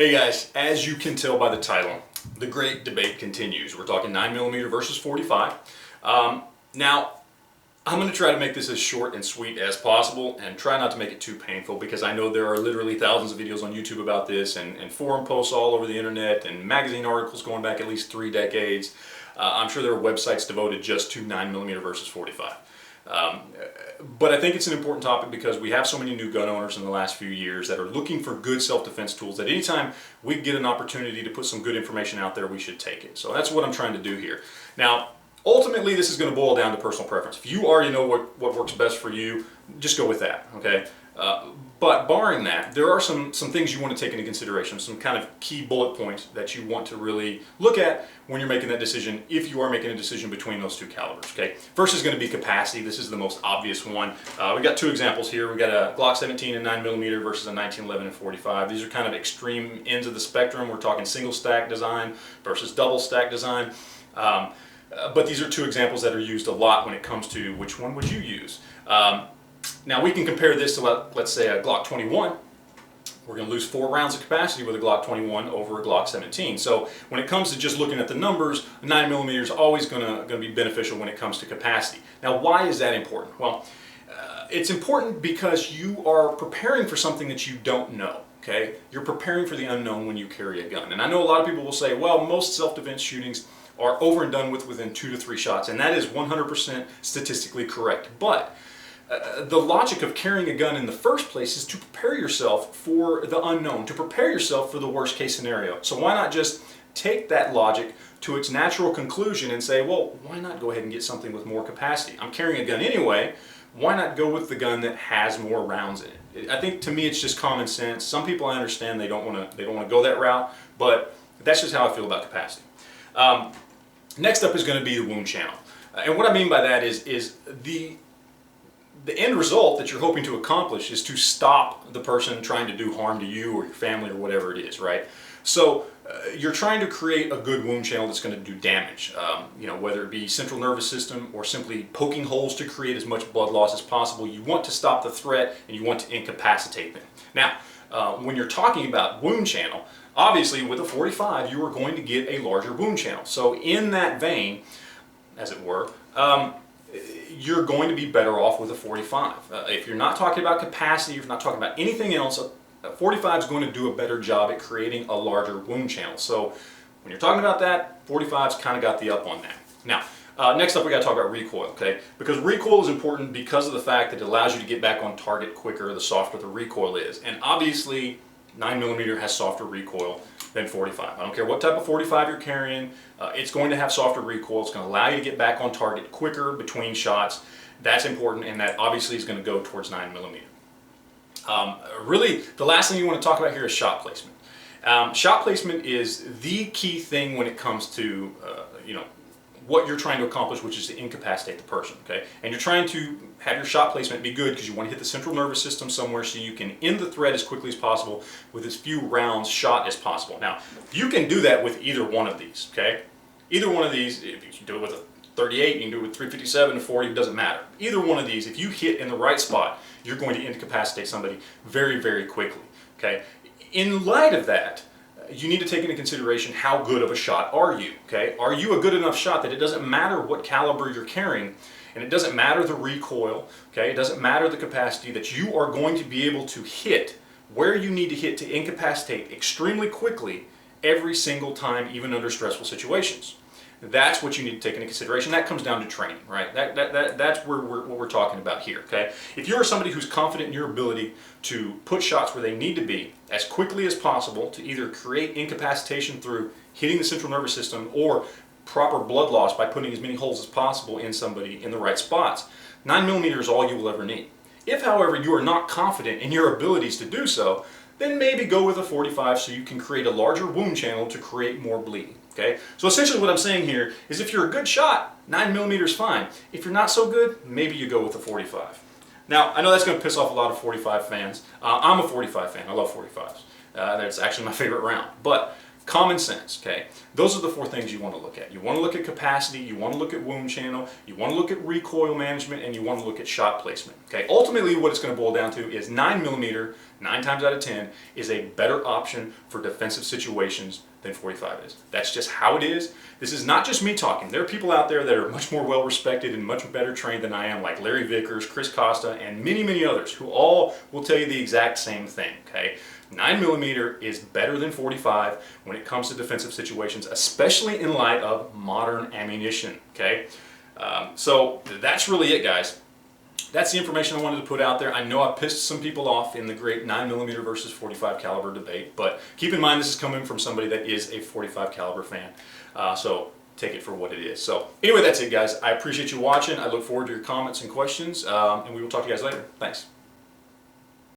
Hey guys, as you can tell by the title, the great debate continues. We're talking 9mm versus 45. Now, I'm going to try to make this as short and sweet as possible and try not to make it too painful, because I know there are literally thousands of videos on YouTube about this and forum posts all over the internet and magazine articles going back at least 3 decades. I'm sure there are websites devoted just to 9mm versus 45. But I think it's an important topic because we have so many new gun owners in the last few years that are looking for good self-defense tools that anytime we get an opportunity to put some good information out there, we should take it. So that's what I'm trying to do here. Now, ultimately, this is going to boil down to personal preference. If you already know what works best for you, just go with that, okay? But barring that, there are some things you want to take into consideration, some kind of key bullet points that you want to really look at when you're making that decision, if you are making a decision between those two calibers, okay? First is going to be capacity. This is the most obvious one. We've got 2 examples here. We've got a Glock 17 and 9mm versus a 1911 and 45. These are kind of extreme ends of the spectrum. We're talking single stack design versus double stack design. But these are 2 examples that are used a lot when it comes to which one would you use. Now we can compare this to, let's say, a Glock 21. We're going to lose 4 rounds of capacity with a Glock 21 over a Glock 17. So when it comes to just looking at the numbers, 9mm is always going to be beneficial when it comes to capacity. Now why is that important? Well, it's important because you are preparing for something that you don't know. Okay? You're preparing for the unknown when you carry a gun. And I know a lot of people will say, well, most self-defense shootings are over and done with within 2 to 3 shots, and that is 100% statistically correct. But the logic of carrying a gun in the first place is to prepare yourself for the unknown, to prepare yourself for the worst case scenario. So why not just take that logic to its natural conclusion and say, well, why not go ahead and get something with more capacity? I'm carrying a gun anyway, why not go with the gun that has more rounds in it? I think, to me, it's just common sense. Some people, I understand, they don't want to go that route, but that's just how I feel about capacity. Next up is going to be the wound channel. And what I mean by that is the end result that you're hoping to accomplish is to stop the person trying to do harm to you or your family or whatever it is, right? So you're trying to create a good wound channel that's going to do damage, you know, whether it be central nervous system or simply poking holes to create as much blood loss as possible. You want to stop the threat and you want to incapacitate them. Now, when you're talking about wound channel, obviously with a 45 you are going to get a larger wound channel. So in that vein, as it were, you're going to be better off with a 45. If you're not talking about capacity, if you're not talking about anything else, a 45 is going to do a better job at creating a larger wound channel. So when you're talking about that, 45's kind of got the up on that. Now, next up we got to talk about recoil, okay? Because recoil is important because of the fact that it allows you to get back on target quicker the softer the recoil is. And obviously 9mm has softer recoil than 45. I don't care what type of 45 you're carrying, it's going to have softer recoil. It's going to allow you to get back on target quicker between shots. That's important, and that obviously is going to go towards 9mm. Really, the last thing you want to talk about here is shot placement. Shot placement is the key thing when it comes to you know, what you're trying to accomplish, which is to incapacitate the person, okay? And you're trying to have your shot placement be good because you want to hit the central nervous system somewhere so you can end the threat as quickly as possible with as few rounds shot as possible. Now, you can do that with either one of these, okay? Either one of these, if you do it with a 38, you can do it with 357 and 40, it doesn't matter. Either one of these, if you hit in the right spot, you're going to incapacitate somebody very, very quickly, okay? In light of that, you need to take into consideration how good of a shot are you, okay? Are you a good enough shot that it doesn't matter what caliber you're carrying, and it doesn't matter the recoil, okay? It doesn't matter the capacity, that you are going to be able to hit where you need to hit to incapacitate extremely quickly every single time, even under stressful situations. That's what you need to take into consideration. That comes down to training, right? That's what we're talking about here, okay? If you're somebody who's confident in your ability to put shots where they need to be as quickly as possible to either create incapacitation through hitting the central nervous system or proper blood loss by putting as many holes as possible in somebody in the right spots, 9mm is all you will ever need. If, however, you are not confident in your abilities to do so, then maybe go with a 45 so you can create a larger wound channel to create more bleeding. Okay? So essentially what I'm saying here is if you're a good shot, 9mm is fine. If you're not so good, maybe you go with a 45. Now, I know that's going to piss off a lot of 45 fans. I'm a 45 fan. I love 45s. That's actually my favorite round. But Common sense, okay? Those are the four things you want to look at. You want to look at capacity, you want to look at wound channel, you want to look at recoil management, and you want to look at shot placement, okay? Ultimately, what it's going to boil down to is 9mm, 9 times out of 10, is a better option for defensive situations than 45 is. That's just how it is. This is not just me talking. There are people out there that are much more well respected and much better trained than I am, like Larry Vickers, Chris Costa, and many, many others who all will tell you the exact same thing, okay? 9mm is better than 45 when it comes to defensive situations, especially in light of modern ammunition, okay? So that's really it, guys. That's the information I wanted to put out there. I know I pissed some people off in the great 9mm versus 45 caliber debate, but keep in mind this is coming from somebody that is a 45 caliber fan. So take it for what it is. So anyway, that's it, guys. I appreciate you watching. I look forward to your comments and questions, and we will talk to you guys later. Thanks.